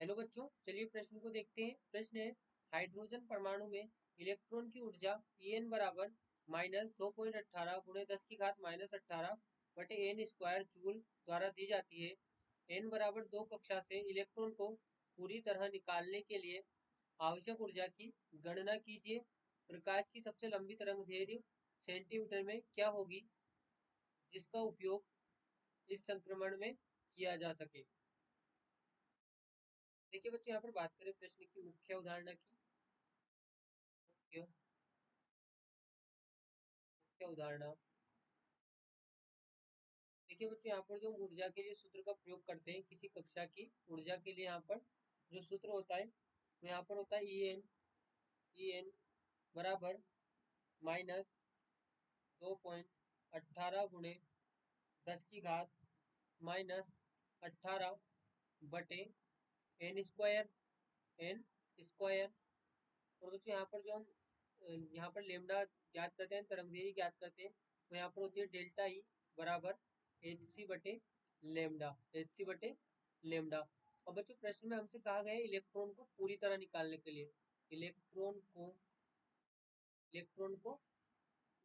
Hello बच्चों, चलिए प्रश्न को देखते हैं। प्रश्न है, हाइड्रोजन परमाणु में इलेक्ट्रॉन की ऊर्जा En बराबर -2.18 गुणे 10 की घात -18 बटे n स्क्वायर जूल द्वारा दी जाती है। n बराबर 2 कक्षा से इलेक्ट्रॉन को पूरी तरह निकालने के लिए आवश्यक ऊर्जा की गणना कीजिए। प्रकाश की सबसे लंबी तरंगदैर्घ्य सेंटीमीटर में क्या होगी, जिसका उपयोग इस संक्रमण में किया जा सके। देखिए बच्चों, यहाँ पर बात करें प्रश्न की मुख्य अवधारणा की। मुख्य मुख्य अवधारणा, देखिए बच्चों, यहाँ पर जो ऊर्जा के लिए सूत्र का प्रयोग करते हैं, किसी कक्षा की ऊर्जा के लिए यहाँ पर जो सूत्र होता है वो यहाँ पर होता है ई एन बराबर -2.18 गुणे 10 की घात -18 बटे एन स्क्वायर। और बच्चों यहाँ पर जो हम यहाँ पर लेमडा ज्ञात करते हैं, तरंगदैर्घ्य ज्ञात करते हैं, तो यहाँ पर होती है डेल्टा ई बराबर एच सी बटे लेमडा। और बच्चों प्रश्न में हमसे कहा गया है इलेक्ट्रॉन को पूरी तरह निकालने के लिए। इलेक्ट्रॉन को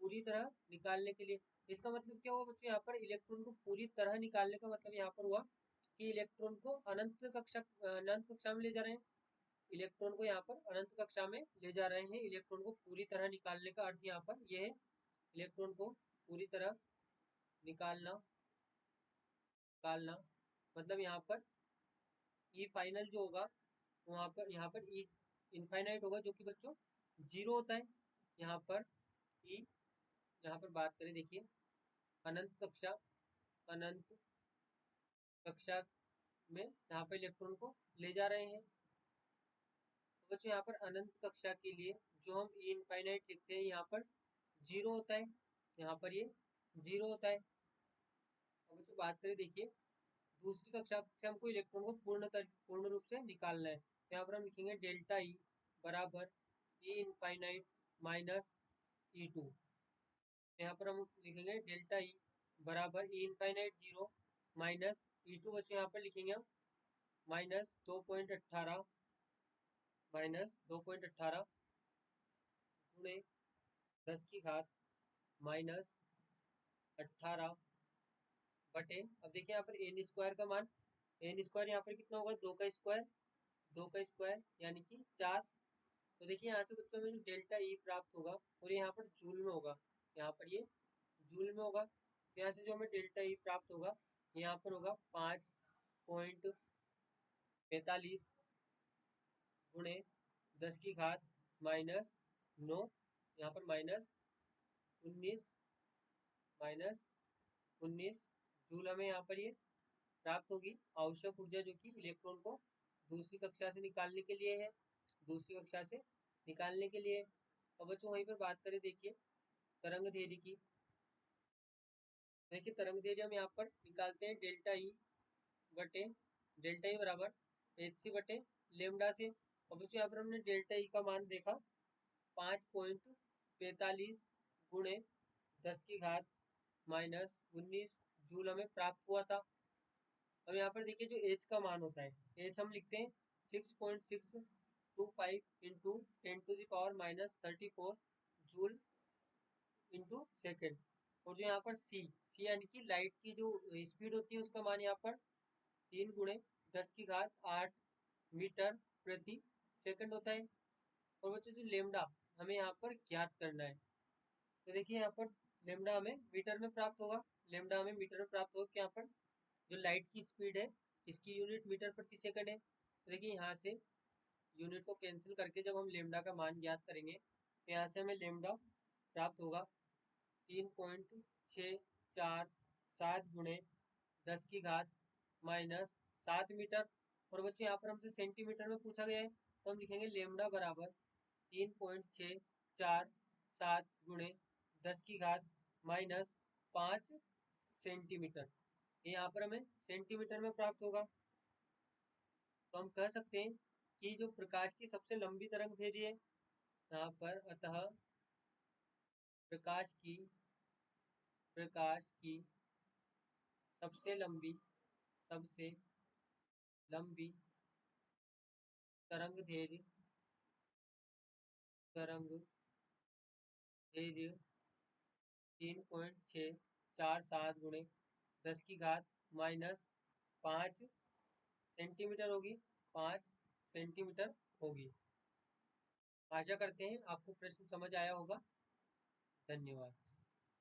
पूरी तरह निकालने के लिए, इसका मतलब क्या हुआ बच्चों, यहाँ पर इलेक्ट्रॉन को पूरी तरह निकालने का मतलब यहाँ पर हुआ कि इलेक्ट्रॉन को अनंत कक्षा में ले जा रहे हैं। इलेक्ट्रॉन को यहाँ पर अनंत कक्षा में ले जा रहे हैं। इलेक्ट्रॉन को पूरी तरह निकालने का अर्थ यहाँ पर यह है, इलेक्ट्रॉन को पूरी तरह निकालना निकालना मतलब यहाँ पर ई फाइनल जो होगा यहाँ पर ई इनफाइनाइट होगा, जो कि बच्चों जीरो होता है। यहाँ पर ई यहाँ पर बात करें, देखिए अनंत कक्षा अनंत कक्षा में यहाँ पर इलेक्ट्रॉन को ले जा रहे हैं। तो बच्चों यहाँ पर अनंत कक्षा के लिए जो हम ई इनफाइनाइट लिखते हैं, यहाँ पर जीरो होता है। यहाँ पर ये जीरो होता है। अब बच्चों बात करें, देखिए दूसरी कक्षा से हमको इलेक्ट्रॉन को पूर्ण रूप से निकालना है, तो यहाँ पर हम लिखेंगे डेल्टा ई बराबर E infinite minus E two. यहाँ पर हम लिखेंगे डेल्टा ई बराबर E infinite zero minus E two. बच्चों यहाँ पर लिखेंगे हम -2.18 गुणे 10 की घात -18 बटे, अब देखिए यहाँ पर एन स्क्वायर का मान, एन स्क्वायर यहाँ पर कितना होगा, दो का स्क्वायर यानी कि 4। तो देखिए यहाँ से बच्चों में जो डेल्टा ई प्राप्त होगा और ये यहाँ पर जूल में होगा, यहाँ पर ये जूल में होगा। तो यहाँ से जो हमें डेल्टा ई प्राप्त होगा, यहाँ पर होगा 5.45 गुणे 10 की घात -9, यहाँ पर माइनस उन्नीस जूल हमें यहाँ पर ये प्राप्त होगी। आवश्यक ऊर्जा जो कि इलेक्ट्रॉन को दूसरी कक्षा से निकालने के लिए है, दूसरी कक्षा से निकालने के लिए। अब बच्चों वहीं पर बात करें, देखिए तरंगदैर्घ्य की। देखिए तरंगदैर्घ्य हम यहाँ पर निकालते हैं डेल्टा ई बराबर एच सी बटे लेमडा से। और बच्चों यहाँ पर हमने डेल्टा ई का मान देखा 5.45 गुणे 10 की घात -19 जूल हमें प्राप्त हुआ था। अब यहाँ पर देखिए जो एच का मान होता है, एच हम लिखते हैं 6.625 इंटू 10⁻⁻34 जूल इंटू सेकेंड। और जो यहाँ पर सी यानी कि लाइट की जो स्पीड होती है, उसका मान यहाँ पर 3 गुणे 10 की घात 8 मीटर प्रति सेकंड होता है। और बच्चों जो लेमडा हमें यहाँ पर ज्ञात करना है, तो देखिए यहाँ पर लेमडा हमें मीटर में प्राप्त होगा। लेमडा हमें मीटर में प्राप्त होगा कि यहाँ पर जो लाइट की स्पीड है, इसकी यूनिट मीटर प्रति सेकंड है। तो देखिए यहाँ से यूनिट को कैंसिल करके जब हम लेमडा का मान ज्ञात करेंगे, तो यहाँ से हमें लेमडा प्राप्त होगा 3.647 गुणे 10 की घात -7 मीटर। और बच्चे यहाँ पर हमसे सेंटीमीटर में पूछा गया है, तो हम लिखेंगे लेमडा बराबर 3.647 गुणे 10 की घात -5 सेंटीमीटर। ये यहाँ पर हमें सेंटीमीटर में प्राप्त होगा। तो हम कह सकते हैं कि जो प्रकाश की सबसे लंबी तरंगदैर्घ्य है यहाँ पर, अतः प्रकाश की सबसे लंबी तरंग धैर्य तरंग धैर्य 3.647 गुणे 10⁻⁻5 सेंटीमीटर होगी। 5 सेंटीमीटर होगी। आशा करते हैं आपको प्रश्न समझ आया होगा। धन्यवाद।